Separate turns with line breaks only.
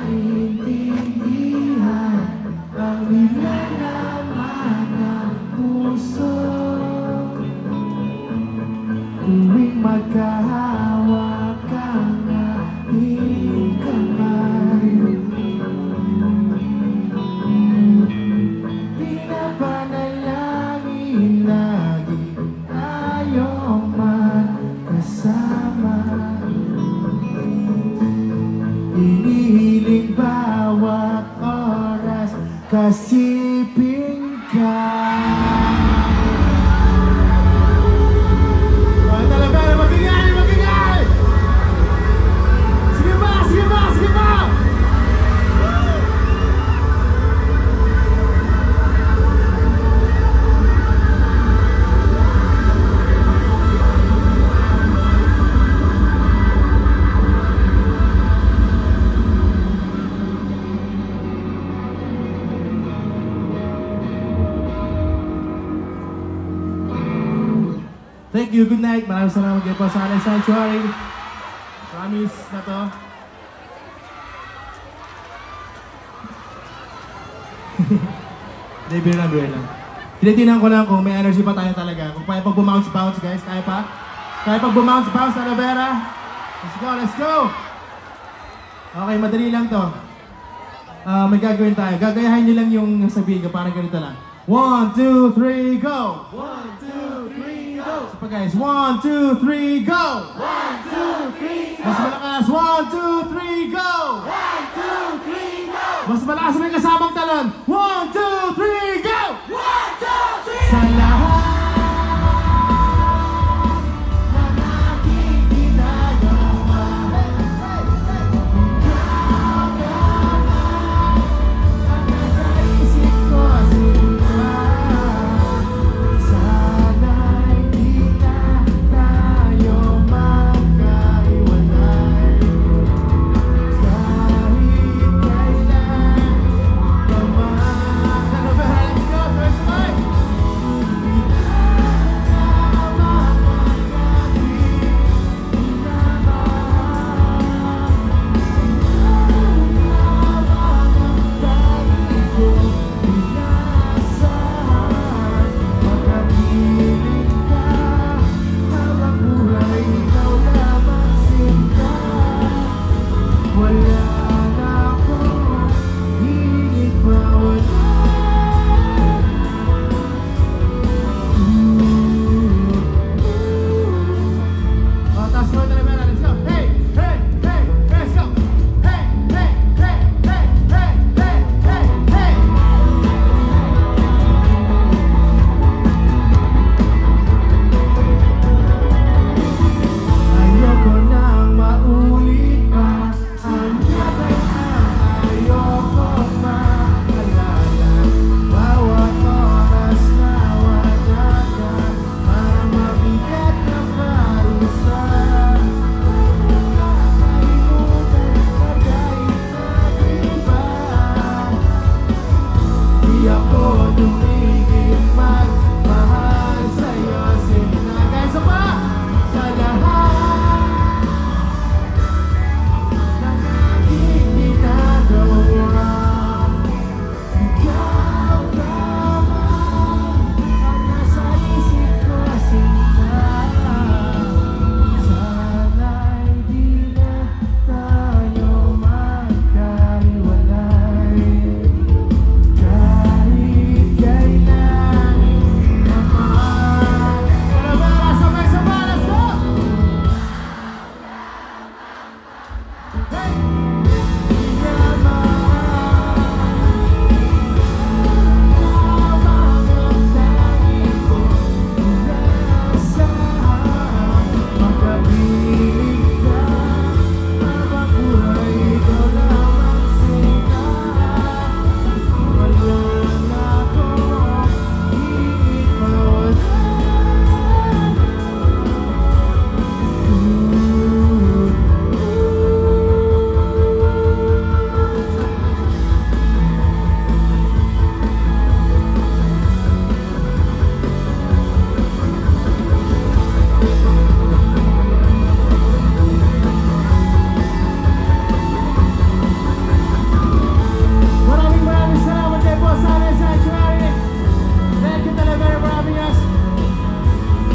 maintindihan ang nilalaman ng puso. Tuwing magkahawak ang ating kamay, pinapanalangin lagi tayong magkasama. Inihiling bawat oras kasiping ka. Oh, talaga, magingay, magingay! Sige ba, sige ba, sige ba! Thank you, good night. Maraming salamat kayo po sa Alex Sanctuary. Promise na to. Hindi, beer lang. Tinitinan ko lang kung may energy pa tayo talaga. Kung kaya pag bumounce-bounce, guys. Kaya pa? Kaya pag bumounce-bounce, Talavera? Let's go, let's go! Okay, madali lang to. May gagawin tayo. Gagayahin nyo lang yung sabihin ko. Parang ganito lang. 1, 2, 3, go! 1, 2, 3, go! So pa guys, 1, 2, 3, go! 1, 2, 3, go! Mas malakas, 1, 2, 3, go! 1, 2, 3, go! Mas malakas may kasamang talon. 1,